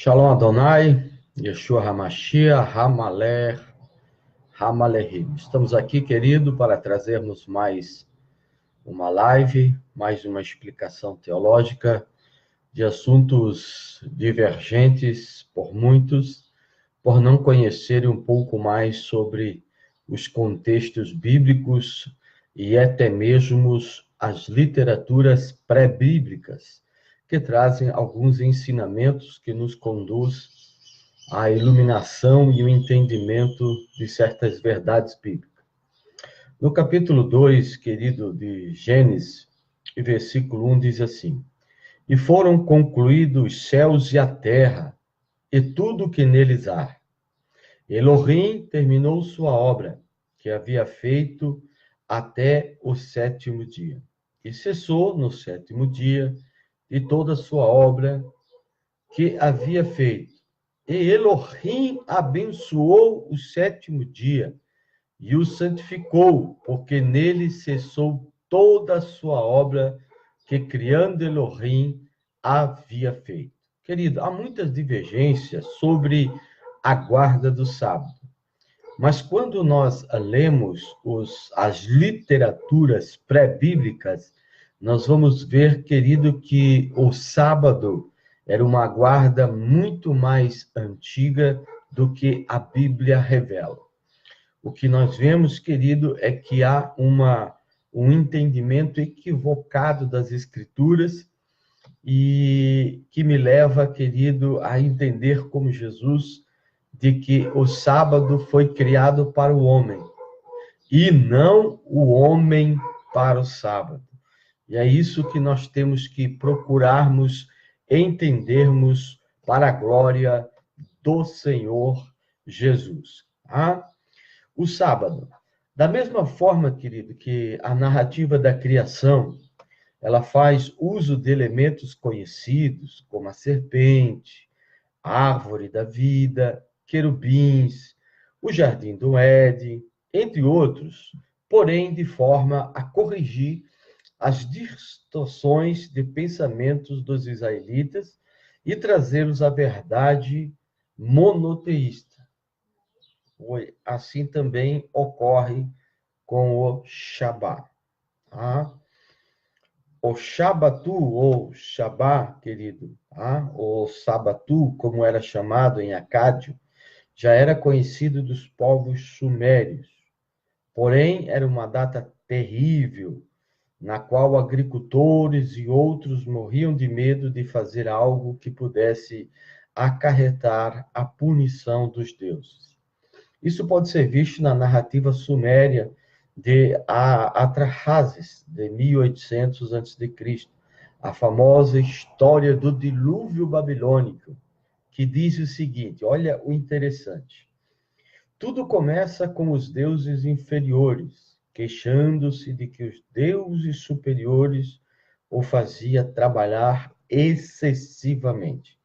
Shalom Adonai, Yeshua HaMashiach, Hamalehim. Estamos aqui, querido, para trazermos mais uma live, mais uma explicação teológica de assuntos divergentes por muitos, por não conhecerem um pouco mais sobre os contextos bíblicos e até mesmo as literaturas pré-bíblicas, que trazem alguns ensinamentos que nos conduz à iluminação e o entendimento de certas verdades bíblicas. No capítulo 2, querido, de Gênesis, versículo 1 diz assim: E foram concluídos os céus e a terra, e tudo o que neles há. Elohim terminou sua obra, que havia feito até o sétimo dia. E cessou no sétimo dia de toda a sua obra que havia feito. E Elohim abençoou o sétimo dia e o santificou, porque nele cessou toda a sua obra que, criando Elohim, havia feito. Querido, há muitas divergências sobre a guarda do sábado. Mas quando nós lemos as literaturas pré-bíblicas, nós vamos ver, querido, que o sábado era uma guarda muito mais antiga do que a Bíblia revela. O que nós vemos, querido, é que há um entendimento equivocado das Escrituras e que me leva, querido, a entender como Jesus de que o sábado foi criado para o homem e não o homem para o sábado. E é isso que nós temos que procurarmos entendermos para a glória do Senhor Jesus. O sábado. Da mesma forma, querido, que a narrativa da criação, ela faz uso de elementos conhecidos, como a serpente, a árvore da vida, querubins, o jardim do Éden, entre outros, porém de forma a corrigir as distorções de pensamentos dos israelitas e trazê-los à verdade monoteísta. Assim também ocorre com o Shabá. O Shabatu, ou Shabá, querido, o Sabatu, como era chamado em acádio, já era conhecido dos povos sumérios. Porém, era uma data terrível, na qual agricultores e outros morriam de medo de fazer algo que pudesse acarretar a punição dos deuses. Isso pode ser visto na narrativa suméria de Atrahasis, de 1800 a.C., a famosa história do dilúvio babilônico, que diz o seguinte, olha o interessante. Tudo começa com os deuses inferiores, queixando-se de que os deuses superiores o fazia trabalhar excessivamente.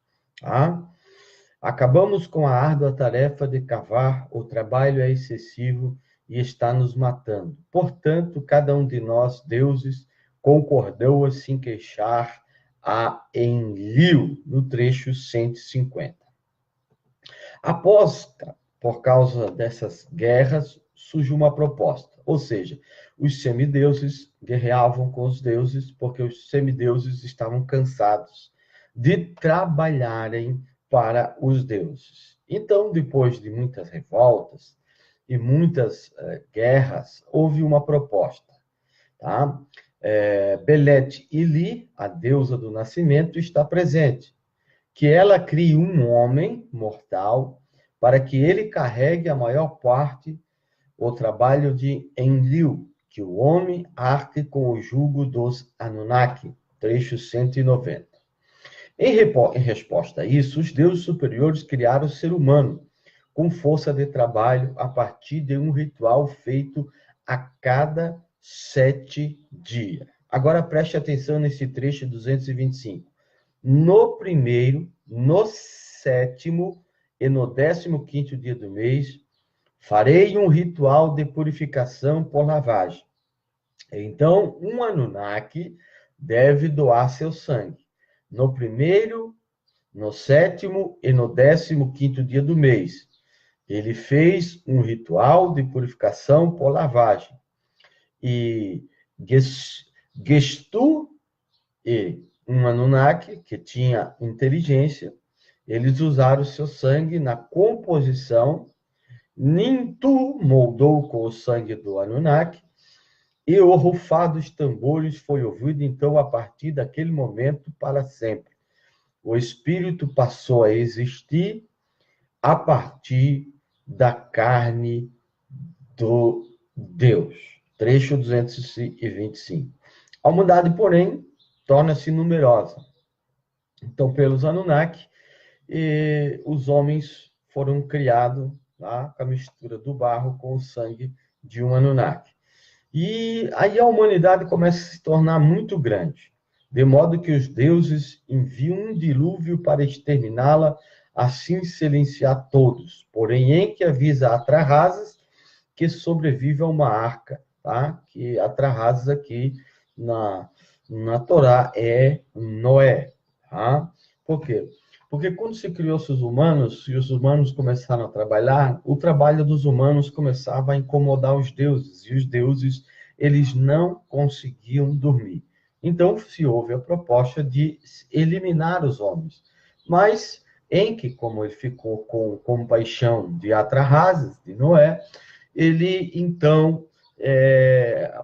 Acabamos com a árdua tarefa de cavar, o trabalho é excessivo e está nos matando. Portanto, cada um de nós, deuses, concordou a se queixar a Enlil, no trecho 150. Por causa dessas guerras, surge uma proposta, ou seja, os semideuses guerreavam com os deuses porque os semideuses estavam cansados de trabalharem para os deuses. Então, depois de muitas revoltas e muitas guerras, houve uma proposta. Belet Ili, a deusa do nascimento, está presente. Que ela crie um homem mortal para que ele carregue a maior parte o trabalho de Enlil, que o homem arque com o jugo dos Anunnaki, trecho 190. Em resposta a isso, os deuses superiores criaram o ser humano com força de trabalho a partir de um ritual feito a cada 7 dias. Agora preste atenção nesse trecho 225. No primeiro, no sétimo e no 15º dia do mês, farei um ritual de purificação por lavagem. Então, um Anunnaki deve doar seu sangue. No primeiro, no 7º e no 15º dia do mês. Ele fez um ritual de purificação por lavagem. E Gestu e um Anunnaki, que tinha inteligência, eles usaram o seu sangue na composição. Nintu moldou com o sangue do Anunnaki, e o rufar dos tambores foi ouvido, então, a partir daquele momento, para sempre. O espírito passou a existir a partir da carne do Deus. Trecho 225. A humanidade, porém, torna-se numerosa. Então, pelos Anunnaki, os homens foram criados lá, com a mistura do barro com o sangue de um Anunnaki. E aí a humanidade começa a se tornar muito grande, de modo que os deuses enviam um dilúvio para exterminá-la, assim silenciar todos. Porém, em que avisa Atrahasis que sobrevive a uma arca, tá? Que Atrahasis aqui na Torá é Noé, tá? Por quê? Porque quando se criou os humanos, e os humanos começaram a trabalhar, o trabalho dos humanos começava a incomodar os deuses, e os deuses, eles não conseguiam dormir. Então, se houve a proposta de eliminar os homens. Mas, Enki, como ele ficou com compaixão de Atrahasis, de Noé, ele, então,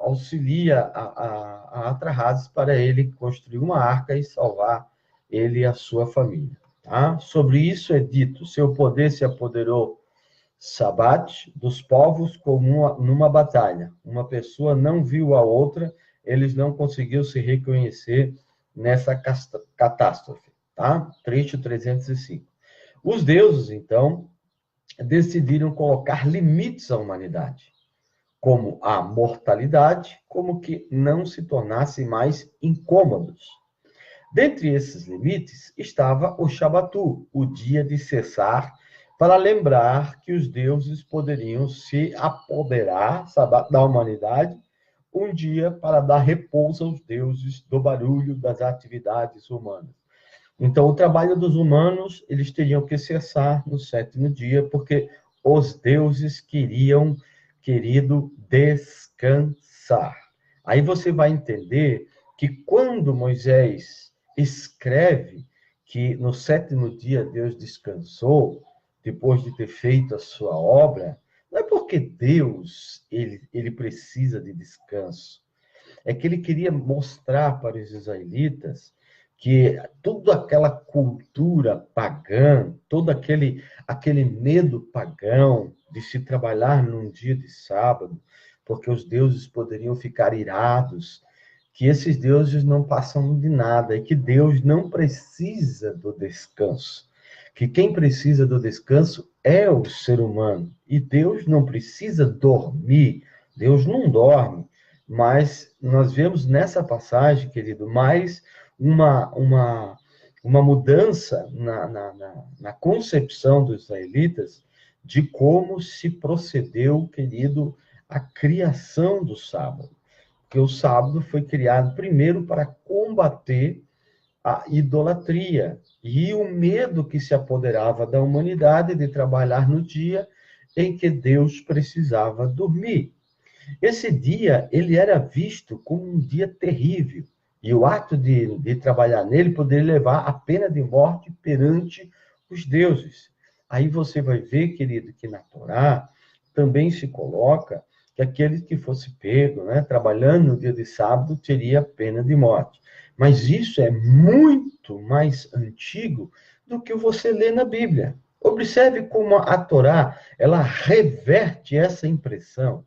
auxilia a Atrahasis para ele construir uma arca e salvar ele e a sua família. Tá? Sobre isso é dito, seu poder se apoderou, Sabat, dos povos como numa batalha. Uma pessoa não viu a outra, eles não conseguiram se reconhecer nessa catástrofe. Tá? Trecho 305. Os deuses, então, decidiram colocar limites à humanidade, como a mortalidade, como que não se tornassem mais incômodos. Dentre esses limites estava o Shabbatu, o dia de cessar, para lembrar que os deuses poderiam se apoderar da humanidade, um dia para dar repouso aos deuses do barulho das atividades humanas. Então, o trabalho dos humanos, eles teriam que cessar no 7º dia, porque os deuses querido, descansar. Aí você vai entender que quando Moisés escreve que no 7º dia Deus descansou, depois de ter feito a sua obra, não é porque Deus ele precisa de descanso. É que ele queria mostrar para os israelitas que toda aquela cultura pagã, todo aquele medo pagão de se trabalhar num dia de sábado, porque os deuses poderiam ficar irados, que esses deuses não passam de nada, e que Deus não precisa do descanso. Que quem precisa do descanso é o ser humano. E Deus não precisa dormir. Deus não dorme. Mas nós vemos nessa passagem, querido, mais uma mudança na concepção dos israelitas de como se procedeu, querido, a criação do sábado. Porque o sábado foi criado primeiro para combater a idolatria e o medo que se apoderava da humanidade de trabalhar no dia em que Deus precisava dormir. Esse dia, ele era visto como um dia terrível, e o ato de trabalhar nele poderia levar à pena de morte perante os deuses. Aí você vai ver, querido, que na Torá também se coloca que aquele que fosse pego, né, trabalhando no dia de sábado, teria pena de morte. Mas isso é muito mais antigo do que você lê na Bíblia. Observe como a Torá, ela reverte essa impressão.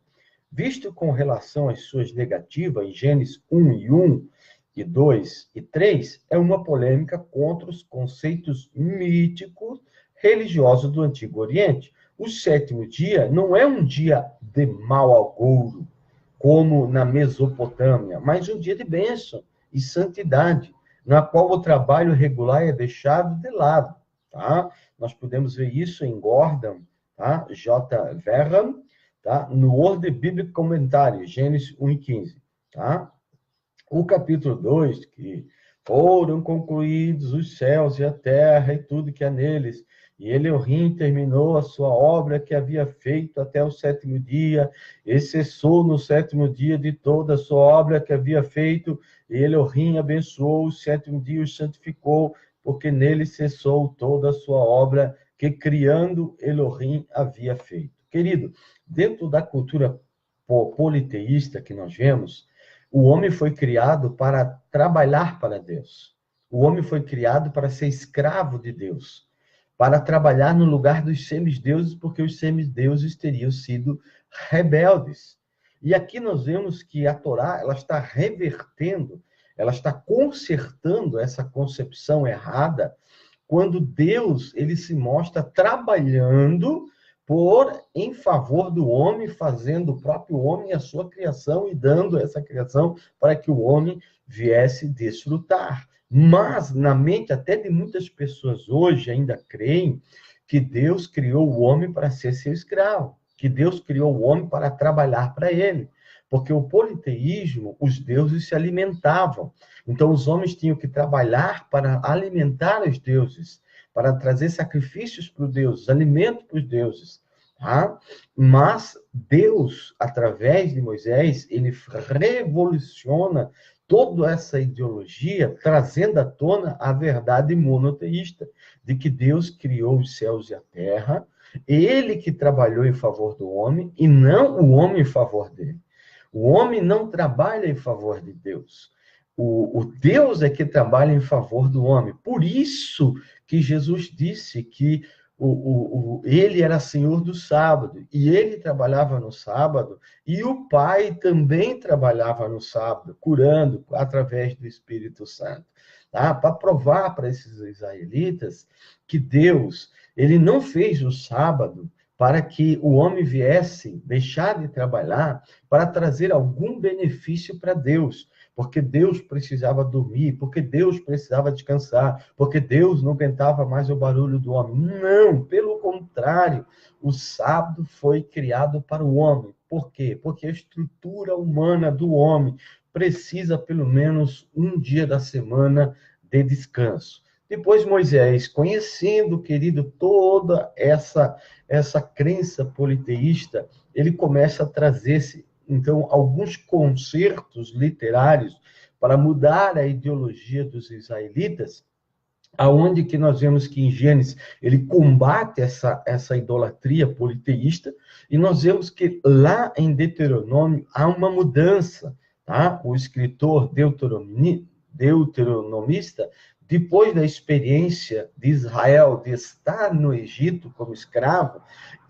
Visto com relação às suas negativas, em Gênesis 1 e 2 e 3, é uma polêmica contra os conceitos míticos religiosos do Antigo Oriente. O 7º dia não é um dia de mau agouro, como na Mesopotâmia, mas um dia de bênção e santidade, na qual o trabalho regular é deixado de lado. Tá? Nós podemos ver isso em Gordon, tá? J. Verham, tá? No World Biblical Commentary, Gênesis 1 e 15. Tá? O capítulo 2, que foram concluídos os céus e a terra e tudo que há neles. E Elohim terminou a sua obra que havia feito até o sétimo dia, e cessou no sétimo dia de toda a sua obra que havia feito, e Elohim abençoou o sétimo dia e o santificou, porque nele cessou toda a sua obra que criando Elohim havia feito. Querido, dentro da cultura politeísta que nós vemos, o homem foi criado para trabalhar para Deus. O homem foi criado para ser escravo de Deus, para trabalhar no lugar dos semideuses, porque os semideuses teriam sido rebeldes. E aqui nós vemos que a Torá, ela está revertendo, ela está consertando essa concepção errada, quando Deus, ele se mostra trabalhando em favor do homem, fazendo o próprio homem a sua criação e dando essa criação para que o homem viesse desfrutar. Mas, na mente até de muitas pessoas hoje, ainda creem que Deus criou o homem para ser seu escravo, que Deus criou o homem para trabalhar para ele. Porque o politeísmo, os deuses se alimentavam. Então, os homens tinham que trabalhar para alimentar os deuses, para trazer sacrifícios para os deuses, alimento para os deuses. Tá? Mas Deus, através de Moisés, ele revoluciona toda essa ideologia, trazendo à tona a verdade monoteísta, de que Deus criou os céus e a terra, ele que trabalhou em favor do homem, e não o homem em favor dele. O homem não trabalha em favor de Deus. O Deus é que trabalha em favor do homem. Por isso que Jesus disse que ele era senhor do sábado, e ele trabalhava no sábado, e o Pai também trabalhava no sábado, curando através do Espírito Santo. Tá? Para provar para esses israelitas que Deus, ele não fez o sábado para que o homem viesse deixar de trabalhar para trazer algum benefício para Deus, porque Deus precisava dormir, porque Deus precisava descansar, porque Deus não aguentava mais o barulho do homem. Não, pelo contrário, o sábado foi criado para o homem. Por quê? Porque a estrutura humana do homem precisa pelo menos um dia da semana de descanso. Depois Moisés, conhecendo, querido, toda essa crença politeísta, ele começa a trazer-se, então, alguns concertos literários para mudar a ideologia dos israelitas, aonde que nós vemos que em Gênesis ele combate essa idolatria politeísta, e nós vemos que lá em Deuteronômio há uma mudança, tá? O escritor deuteronomista, depois da experiência de Israel de estar no Egito como escravo,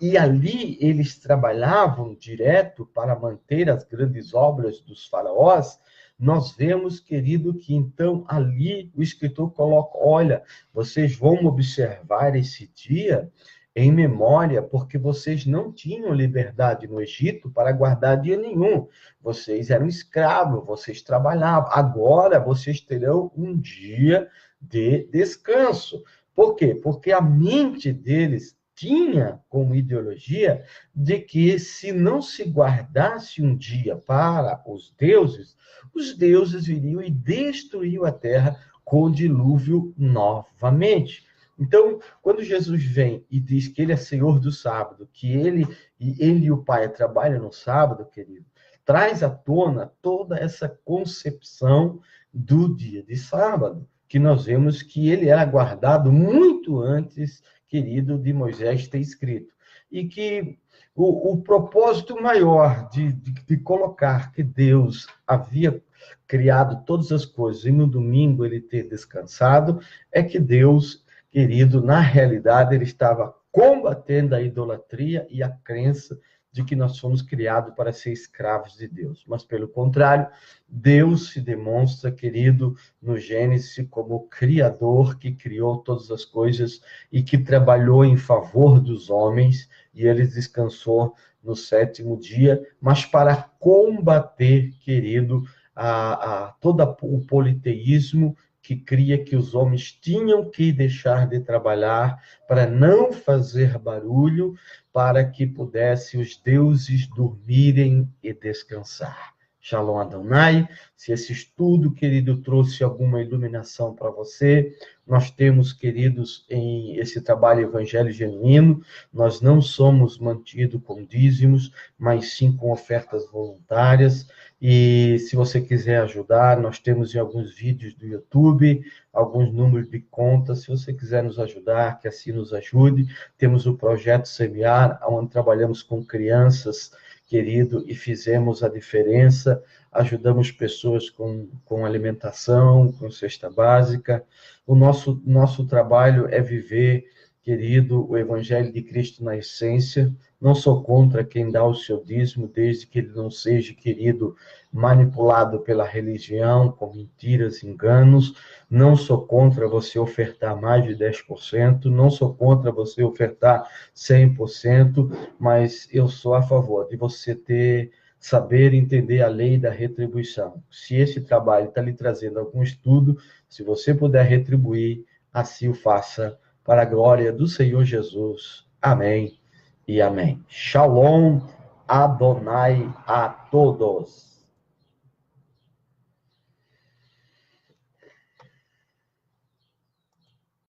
e ali eles trabalhavam direto para manter as grandes obras dos faraós, nós vemos, querido, que então ali o escritor coloca, olha, vocês vão observar esse dia em memória, porque vocês não tinham liberdade no Egito para guardar dia nenhum. Vocês eram escravos, vocês trabalhavam. Agora vocês terão um dia de descanso. Por quê? Porque a mente deles tinha como ideologia de que se não se guardasse um dia para os deuses viriam e destruíam a terra com o dilúvio novamente. Então, quando Jesus vem e diz que ele é Senhor do sábado, que ele e o Pai trabalham no sábado, querido, traz à tona toda essa concepção do dia de sábado, que nós vemos que ele era guardado muito antes, querido, de Moisés ter escrito. E que o propósito maior de colocar que Deus havia criado todas as coisas e no domingo ele ter descansado, é que Deus, querido, na realidade, ele estava combatendo a idolatria e a crença de que nós fomos criados para ser escravos de Deus. Mas, pelo contrário, Deus se demonstra, querido, no Gênesis como o Criador que criou todas as coisas e que trabalhou em favor dos homens, e ele descansou no sétimo dia, mas para combater, querido, todo o politeísmo que cria que os homens tinham que deixar de trabalhar para não fazer barulho, para que pudessem os deuses dormirem e descansar. Shalom Adonai. Se esse estudo, querido, trouxe alguma iluminação para você, nós temos, queridos, em esse trabalho Evangelho Genuíno, nós não somos mantidos com dízimos, mas sim com ofertas voluntárias. E se você quiser ajudar, nós temos em alguns vídeos do YouTube, alguns números de conta. Se você quiser nos ajudar, que assim nos ajude. Temos o projeto Semear, onde trabalhamos com crianças, querido, e fizemos a diferença. Ajudamos pessoas com alimentação, com cesta básica. O nosso trabalho é viver, querido, o Evangelho de Cristo na essência. Não sou contra quem dá o seu dízimo, desde que ele não seja, querido, manipulado pela religião, com mentiras, enganos. Não sou contra você ofertar mais de 10%, não sou contra você ofertar 100%, mas eu sou a favor de você saber entender a lei da retribuição. Se esse trabalho está lhe trazendo algum estudo, se você puder retribuir, assim o faça, para a glória do Senhor Jesus. Amém e amém. Shalom Adonai a todos.